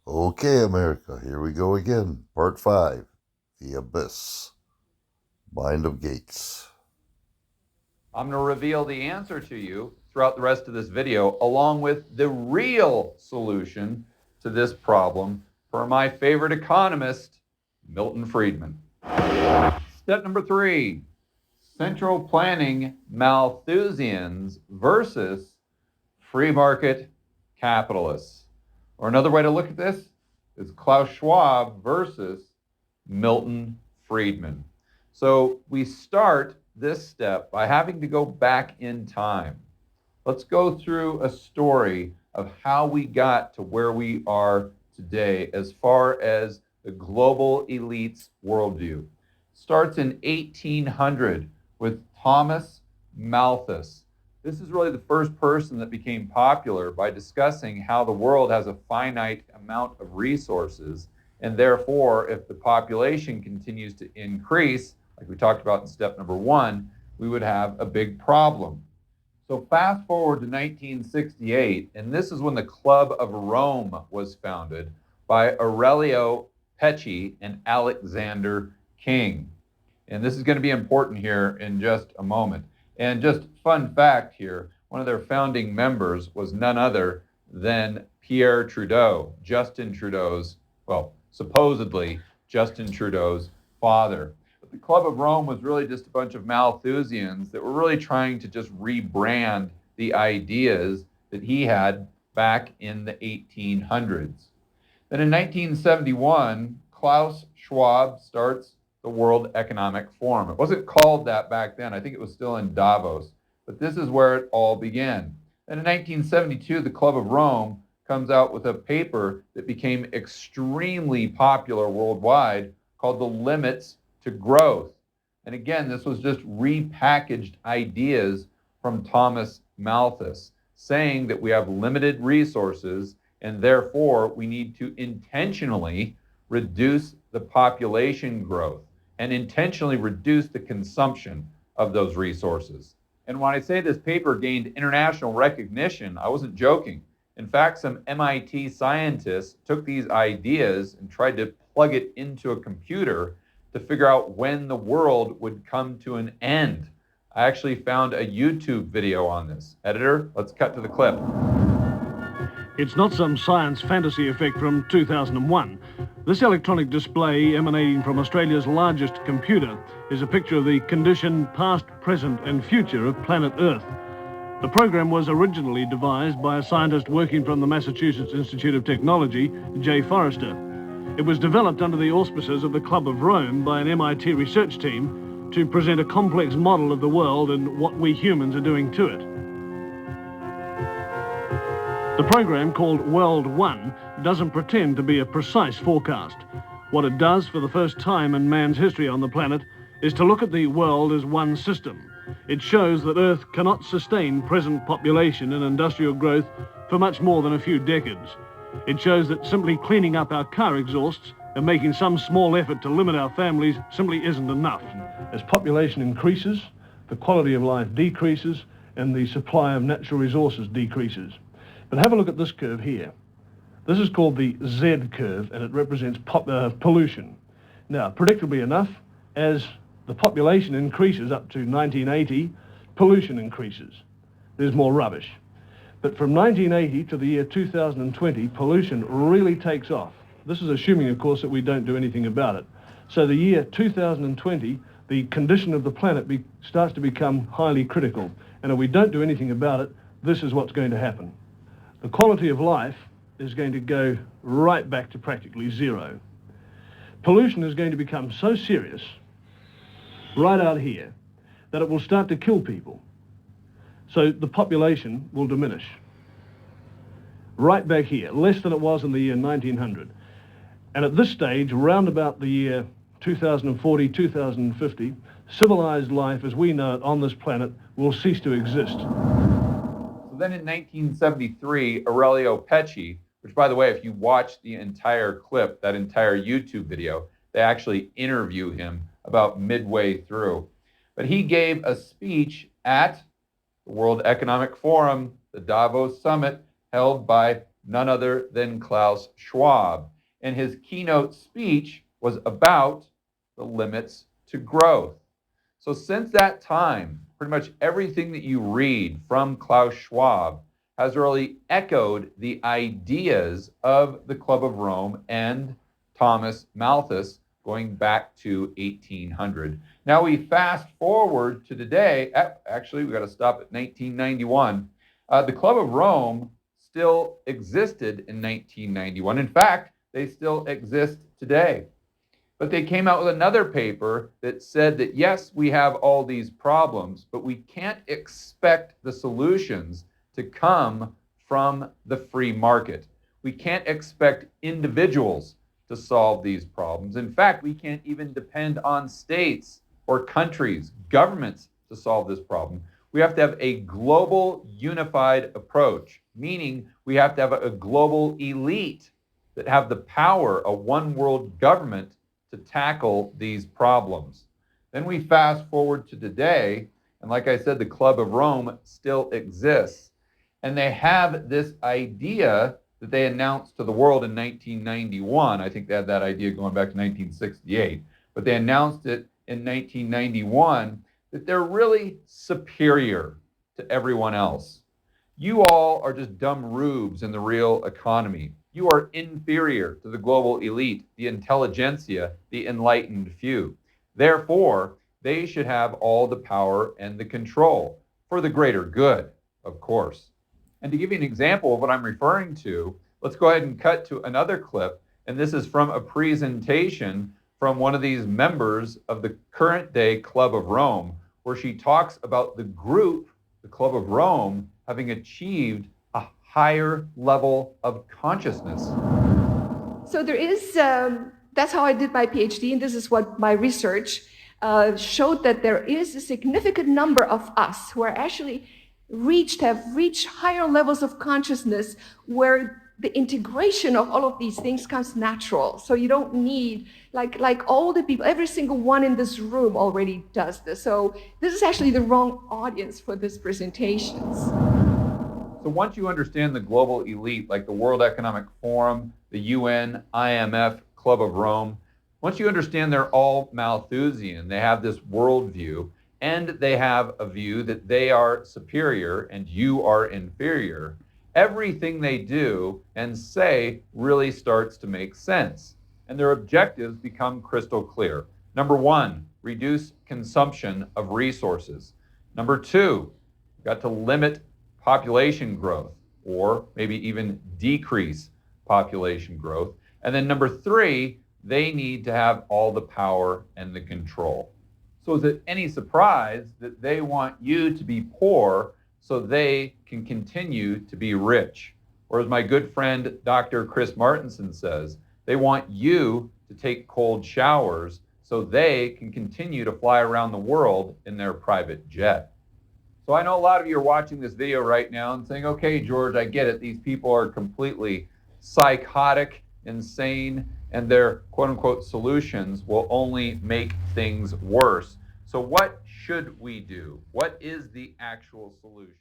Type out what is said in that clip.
Okay, America, here we go again. Part 5, The Abyss, Mind of Gates. I'm going to reveal the answer to you throughout the rest of this video, along with the real solution to this problem for my favorite economist, Milton Friedman. Step number 3, central planning Malthusians versus free market capitalists. Or another way to look at this is Klaus Schwab versus Milton Friedman. So we start this step by having to go back in time. Let's go through a story of how we got to where we are today as far as the global elite's worldview. It starts in 1800 with Thomas Malthus. This is really the first person that became popular by discussing how the world has a finite amount of resources, and therefore, if the population continues to increase, like we talked about in step number 1, we would have a big problem. So fast forward to 1968, and this is when the Club of Rome was founded by Aurelio Peccei and Alexander King. And this is going to be important here in just a moment. And just fun fact here, one of their founding members was none other than Pierre Trudeau, Justin Trudeau's, well, supposedly Justin Trudeau's father. But the Club of Rome was really just a bunch of Malthusians that were really trying to just rebrand the ideas that he had back in the 1800s. Then in 1971, Klaus Schwab starts the World Economic Forum. It wasn't called that back then. I think it was still in Davos. But this is where it all began. Then in 1972, the Club of Rome comes out with a paper that became extremely popular worldwide called The Limits to Growth. And again, this was just repackaged ideas from Thomas Malthus, saying that we have limited resources and therefore we need to intentionally reduce the population growth and intentionally reduce the consumption of those resources. And when I say this paper gained international recognition, I wasn't joking. In fact, some MIT scientists took these ideas and tried to plug it into a computer to figure out when the world would come to an end. I actually found a YouTube video on this. Editor, let's cut to the clip. It's not some science fantasy effect from 2001. This electronic display emanating from Australia's largest computer is a picture of the condition, past, present and future of planet Earth. The program was originally devised by a scientist working from the Massachusetts Institute of Technology, Jay Forrester. It was developed under the auspices of the Club of Rome by an MIT research team to present a complex model of the world and what we humans are doing to it. The program, called World One, doesn't pretend to be a precise forecast. What it does for the first time in man's history on the planet is to look at the world as one system. It shows that Earth cannot sustain present population and industrial growth for much more than a few decades. It shows that simply cleaning up our car exhausts and making some small effort to limit our families simply isn't enough. As population increases, the quality of life decreases and the supply of natural resources decreases. But have a look at this curve here. This is called the Z curve, and it represents pollution. Now, predictably enough, as the population increases up to 1980, pollution increases. There's more rubbish. But from 1980 to the year 2020, pollution really takes off. This is assuming, of course, that we don't do anything about it. So the year 2020, the condition of the planet starts to become highly critical. And if we don't do anything about it, this is what's going to happen. The quality of life is going to go right back to practically zero. Pollution is going to become so serious, right out here, that it will start to kill people. So the population will diminish. Right back here, less than it was in the year 1900. And at this stage, around about the year 2040, 2050, civilized life as we know it on this planet will cease to exist. Then in 1973, Aurelio Peccei, which by the way, if you watch the entire clip, that entire YouTube video, they actually interview him about midway through. But he gave a speech at the World Economic Forum, the Davos Summit, held by none other than Klaus Schwab. And his keynote speech was about the limits to growth. So since that time, pretty much everything that you read from Klaus Schwab has really echoed the ideas of the Club of Rome and Thomas Malthus going back to 1800. Now we fast forward to today. Actually, we got to stop at 1991. The Club of Rome still existed in 1991. In fact, they still exist today. But they came out with another paper that said that, yes, we have all these problems, but we can't expect the solutions to come from the free market. We can't expect individuals to solve these problems. In fact, we can't even depend on states or countries, governments to solve this problem. We have to have a global unified approach, meaning we have to have a global elite that have the power, a one world government to tackle these problems. Then we fast forward to today, and like I said, the Club of Rome still exists. And they have this idea that they announced to the world in 1991. I think they had that idea going back to 1968, but they announced it in 1991 that they're really superior to everyone else. You all are just dumb rubes in the real economy. You are inferior to the global elite, the intelligentsia, the enlightened few. Therefore, they should have all the power and the control for the greater good, of course. And to give you an example of what I'm referring to, let's go ahead and cut to another clip. And this is from a presentation from one of these members of the current day Club of Rome, where she talks about the group, the Club of Rome, having achieved a higher level of consciousness. So there is, that's how I did my PhD, and this is what my research showed, that there is a significant number of us who are actually have reached higher levels of consciousness where the integration of all of these things comes natural. So you don't need, like all the people, every single one in this room already does this. So this is actually the wrong audience for this presentations. So once you understand the global elite, like the World Economic Forum, the UN, IMF, Club of Rome, once you understand they're all Malthusian, they have this worldview, and they have a view that they are superior and you are inferior, everything they do and say really starts to make sense. And their objectives become crystal clear. Number one, reduce consumption of resources. Number two, got to limit population growth, or maybe even decrease population growth. And then number three, they need to have all the power and the control. So is it any surprise that they want you to be poor so they can continue to be rich? Or as my good friend Dr. Chris Martenson says, they want you to take cold showers so they can continue to fly around the world in their private jet. So I know a lot of you are watching this video right now and saying, okay, George, I get it. These people are completely psychotic, insane, and their quote unquote solutions will only make things worse. So what should we do? What is the actual solution?